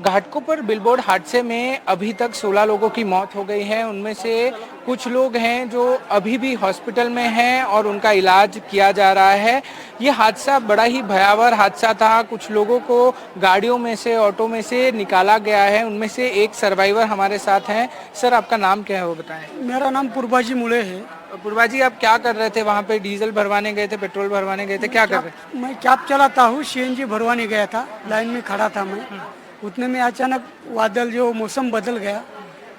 Ghatkopar billboard हादसे में अभी तक 16 लोगों की मौत हो गई है। उनमें से कुछ लोग हैं जो अभी भी हॉस्पिटल में हैं और उनका इलाज किया जा रहा है। ये हादसा बड़ा ही भयावह हादसा था। कुछ लोगों को गाड़ियों में से, ऑटो में से निकाला गया है। उनमें से एक सर्वाइवर हमारे साथ हैं। सर, आपका नाम क्या है वो बताएं। मेरा नाम पूर्वाजी मुले है। पूर्वा जी, आप क्या कर रहे थे वहाँ पे? डीजल भरवाने गए थे, पेट्रोल भरवाने गए थे, क्या कर रहे थे? मैं कैब चलाता हूँ, सीएनजी भरवाने गया था। लाइन में खड़ा था मैं। उतने में अचानक बादल जो मौसम बदल गया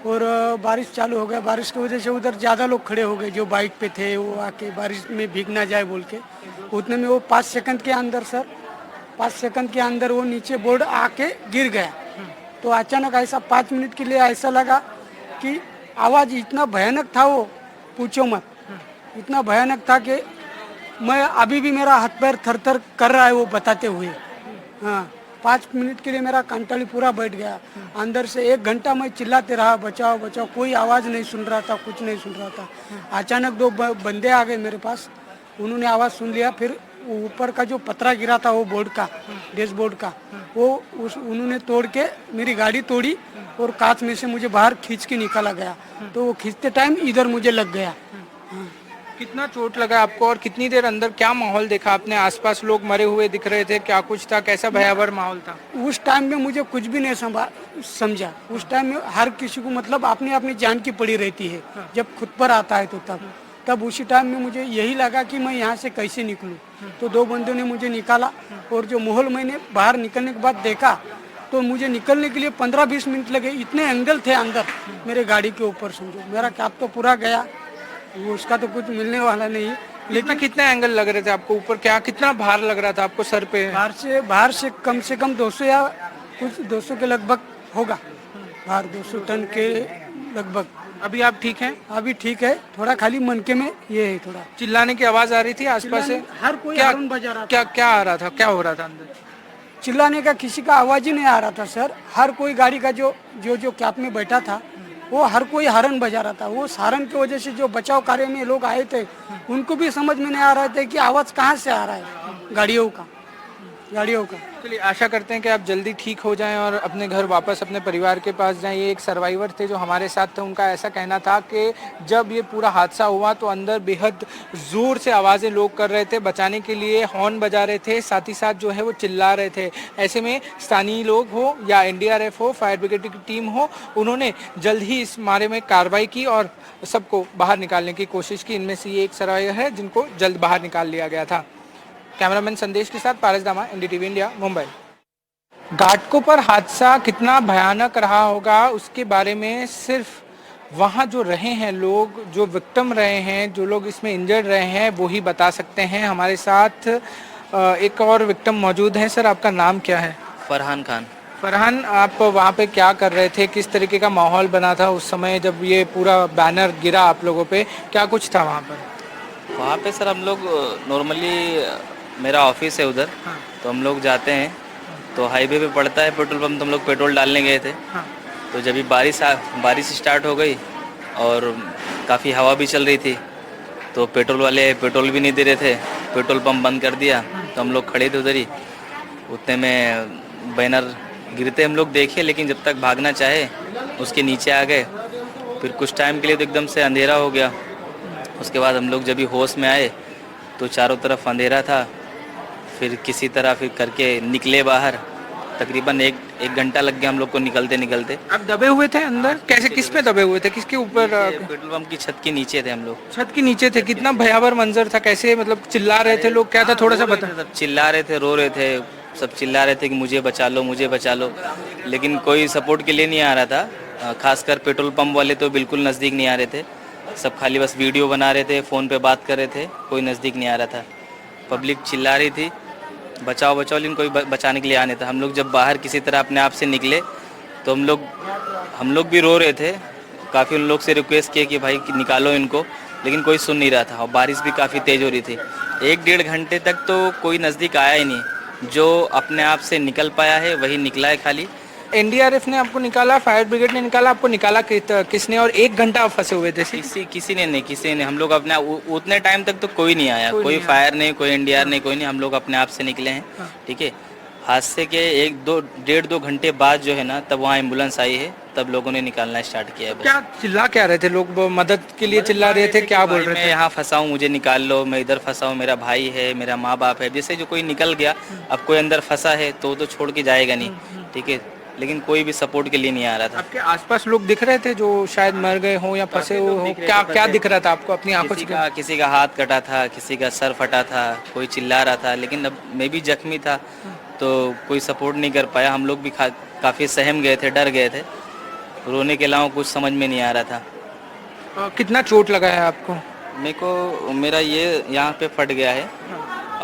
और बारिश चालू हो गया। बारिश की वजह से उधर ज़्यादा लोग खड़े हो गए जो बाइक पे थे, वो आके बारिश में भीग ना जाए बोल के। उतने में वो 5 सेकंड के अंदर सर 5 सेकंड के अंदर वो नीचे बोर्ड आके गिर गया। तो अचानक ऐसा 5 मिनट के लिए ऐसा लगा कि आवाज़ इतना भयानक था, वो पूछो मत। इतना भयानक था कि मैं अभी भी मेरा हाथ पैर थर थर कर रहा है वो बताते हुए। हाँ, 5 मिनट के लिए मेरा कंटाली पूरा बैठ गया। अंदर से 1 घंटा मैं चिल्लाते रहा, बचाओ बचाओ। कोई आवाज़ नहीं सुन रहा था, कुछ नहीं सुन रहा था। अचानक 2 बंदे आ गए मेरे पास। उन्होंने आवाज़ सुन लिया। फिर ऊपर का जो पतरा गिरा था वो बोर्ड का, डैशबोर्ड का, वो उन्होंने तोड़ के मेरी गाड़ी तोड़ी और कांच में से मुझे बाहर खींच के निकाला गया। तो वो खींचते टाइम इधर मुझे लग गया। हाँ। कितना चोट लगा आपको और कितनी देर अंदर क्या माहौल देखा आपने? आसपास लोग मरे हुए दिख रहे थे, क्या कुछ था, कैसा भयावह माहौल था? उस टाइम में मुझे कुछ भी नहीं समझा। उस टाइम में हर किसी को मतलब अपनी अपनी जान की पड़ी रहती है। जब खुद पर आता है तो तब उसी टाइम में मुझे यही लगा कि मैं यहाँ से कैसे निकलूं। तो 2 बंदों ने मुझे निकाला और जो माहौल मैंने बाहर निकलने के बाद देखा तो मुझे निकलने के लिए 15-20 मिनट लगे। इतने एंगल थे अंदर मेरे गाड़ी के ऊपर, समझो मेरा कैब तो पूरा गया, वो उसका तो कुछ मिलने वाला नहीं। लेकिन कितने एंगल लग रहे थे आपको ऊपर? क्या कितना भार लग रहा था आपको सर पे? बाहर से कम 200 या कुछ 200 के लगभग होगा। बाहर 200 टन के लगभग। अभी आप ठीक हैं? अभी ठीक है, थोड़ा खाली मनके में ये है थोड़ा। चिल्लाने की आवाज आ रही थी आसपास से? हर कोई क्या हॉर्न बजा रहा था। क्या आ रहा था, क्या हो रहा था अंदर? चिल्लाने का किसी का आवाज ही नहीं आ रहा था सर। हर कोई गाड़ी का जो कैब में बैठा था वो हर कोई हॉर्न बजा रहा था। वो हॉर्न की वजह से जो बचाव कार्य में लोग आए थे उनको भी समझ में नहीं आ रहा था कि आवाज कहाँ से आ रहा है गाड़ियों का। चलिए, आशा करते हैं कि आप जल्दी ठीक हो जाएं और अपने घर वापस अपने परिवार के पास जाएं। ये एक सर्वाइवर थे जो हमारे साथ थे। उनका ऐसा कहना था कि जब ये पूरा हादसा हुआ तो अंदर बेहद ज़ोर से आवाज़ें लोग कर रहे थे, बचाने के लिए हॉर्न बजा रहे थे, साथ ही साथ जो है वो चिल्ला रहे थे। ऐसे में स्थानीय लोग हो या एनडीआरएफ हो, फायर ब्रिगेड की टीम हो, उन्होंने जल्द ही इस बारे में कार्रवाई की और सबको बाहर निकालने की कोशिश की। इनमें से ये एक सर्वाइवर है जिनको जल्द बाहर निकाल लिया गया था। कैमरामैन संदेश के साथ पारस दामा, एनडीटीवी इंडिया, मुंबई। घाटकोपर हादसा कितना भयानक रहा होगा उसके बारे में सिर्फ वहाँ जो रहे हैं लोग, जो विक्टिम रहे हैं, जो लोग इसमें इंजर्ड रहे हैं, वो ही बता सकते हैं। हमारे साथ एक और विक्टिम मौजूद है। सर, आपका नाम क्या है? फरहान खान। फरहान, आप वहाँ पे क्या कर रहे थे? किस तरीके का माहौल बना था उस समय जब ये पूरा बैनर गिरा आप लोगों पे? क्या कुछ था वहाँ पर? वहाँ पे सर हम लोग नॉर्मली, मेरा ऑफिस है उधर। हाँ। तो हम लोग जाते हैं तो हाईवे पे पड़ता है पेट्रोल पंप, तो हम लोग पेट्रोल डालने गए थे। हाँ। तो जब भी बारिश स्टार्ट हो गई और काफ़ी हवा भी चल रही थी तो पेट्रोल वाले पेट्रोल भी नहीं दे रहे थे, पेट्रोल पंप बंद कर दिया। तो हम लोग खड़े थे उधर ही। उतने में बैनर गिरते हम लोग देखे, लेकिन जब तक भागना चाहे उसके नीचे आ गए। फिर कुछ टाइम के लिए तो एकदम से अंधेरा हो गया। उसके बाद हम लोग जब भी होश में आए तो चारों तरफ अंधेरा था। फिर किसी तरह फिर करके निकले बाहर। तकरीबन एक घंटा लग गया हम लोग को निकलते। आप दबे हुए थे अंदर? कैसे, किस पे दबे हुए थे? किसके ऊपर? पेट्रोल पंप की छत के नीचे थे हम लोग। छत के नीचे थे। कितना भयावह मंजर था? कैसे, मतलब चिल्ला रहे थे लोग? क्या था, थोड़ा सा बता। सब चिल्ला रहे थे, रो रहे थे, सब चिल्ला रहे थे कि मुझे बचा लो, मुझे बचा लो। लेकिन कोई सपोर्ट के लिए नहीं आ रहा था। खासकर पेट्रोल पंप वाले तो बिल्कुल नज़दीक नहीं आ रहे थे। सब खाली बस वीडियो बना रहे थे, फ़ोन पे बात कर रहे थे, कोई नज़दीक नहीं आ रहा था। पब्लिक चिल्ला रही थी बचाओ बचाओ, लेकिन कोई बचाने के लिए आ नहीं था। हम लोग जब बाहर किसी तरह अपने आप से निकले तो हम लोग भी रो रहे थे। काफ़ी उन लोग से रिक्वेस्ट किए कि भाई निकालो इनको, लेकिन कोई सुन नहीं रहा था। और बारिश भी काफ़ी तेज़ हो रही थी। 1-1.5 घंटे तक तो कोई नज़दीक आया ही नहीं। जो अपने आप से निकल पाया है वही निकला है खाली। एनडीआरएफ ने आपको निकाला, फायर ब्रिगेड ने निकाला, आपको निकाला किसने? और 1 घंटा आप फंसे हुए थे? किसी ने नहीं। हम लोग अपने उतने टाइम तक तो कोई नहीं आया, कोई फायर नहीं, कोई एनडीआर नहीं, कोई नहीं। हम लोग अपने आप से निकले हैं। ठीक है, हादसे के 1-2 घंटे बाद जो है ना, तब वहाँ एम्बुलेंस आई है, तब लोगों ने निकालना स्टार्ट किया है। क्या चिल्ला क्या रहे थे लोग, वो मदद के लिए चिल्ला रहे थे, क्या बोल रहे मैं थे? यहाँ फंसा हूँ, मुझे निकाल लो, मैं इधर फंसा हूँ, मेरा भाई है, मेरा माँ बाप है। जैसे जो कोई निकल गया, अब कोई अंदर फंसा है तो छोड़ के जाएगा नहीं, ठीक है, लेकिन कोई भी सपोर्ट के लिए नहीं आ रहा था। आपके आसपास लोग दिख रहे थे जो शायद मर गए हो या फंसे हुए हो? क्या क्या दिख रहा था आपको अपनी आंखों से? किसी का हाथ कटा था, किसी का सर फटा था, कोई चिल्ला रहा था, लेकिन अब मैं भी जख्मी था तो कोई सपोर्ट नहीं कर पाया। हम लोग भी काफ़ी सहम गए थे, डर गए थे, रोने के अलावा कुछ समझ में नहीं आ रहा था। कितना चोट लगा है आपको? मेरा ये यहाँ पे फट गया है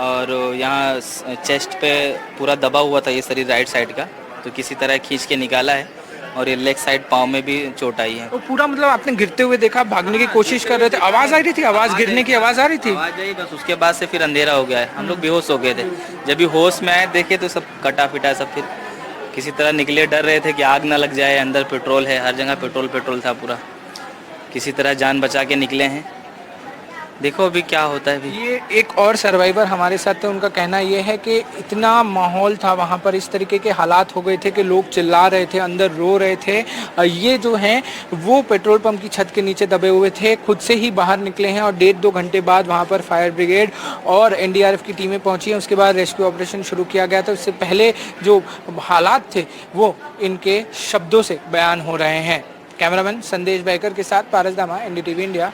और यहाँ चेस्ट पे पूरा दबा हुआ था ये शरीर राइट साइड का, तो किसी तरह खींच के निकाला है, और ये लेग साइड पाँव में भी चोट आई है। तो पूरा मतलब आपने गिरते हुए देखा, भागने की कोशिश कर रहे थे, आवाज आ रही थी, आवाज गिरने की आवाज आ रही थी? आवाज आई, बस उसके बाद से फिर अंधेरा हो गया है, हम लोग बेहोश हो गए थे। जब भी होश में आए देखे तो सब कटा पिटा, सब फिर किसी तरह निकले, डर रहे थे कि आग ना लग जाए, अंदर पेट्रोल है, हर जगह पेट्रोल पेट्रोल था पूरा, किसी तरह जान बचा के निकले हैं। देखो अभी क्या होता है। अभी ये एक और सर्वाइवर हमारे साथ थे, उनका कहना ये है कि इतना माहौल था वहाँ पर, इस तरीके के हालात हो गए थे कि लोग चिल्ला रहे थे, अंदर रो रहे थे। ये जो हैं वो पेट्रोल पंप की छत के नीचे दबे हुए थे, खुद से ही बाहर निकले हैं और 1.5-2 घंटे बाद वहाँ पर फायर ब्रिगेड और एनडीआरएफ की टीमें पहुँची हैं। उसके बाद रेस्क्यू ऑपरेशन शुरू किया गया था। उससे पहले जो हालात थे वो इनके शब्दों से बयान हो रहे हैं। कैमरामैन संदेश बैकर के साथ पारस दामा, एनडीटीवी इंडिया।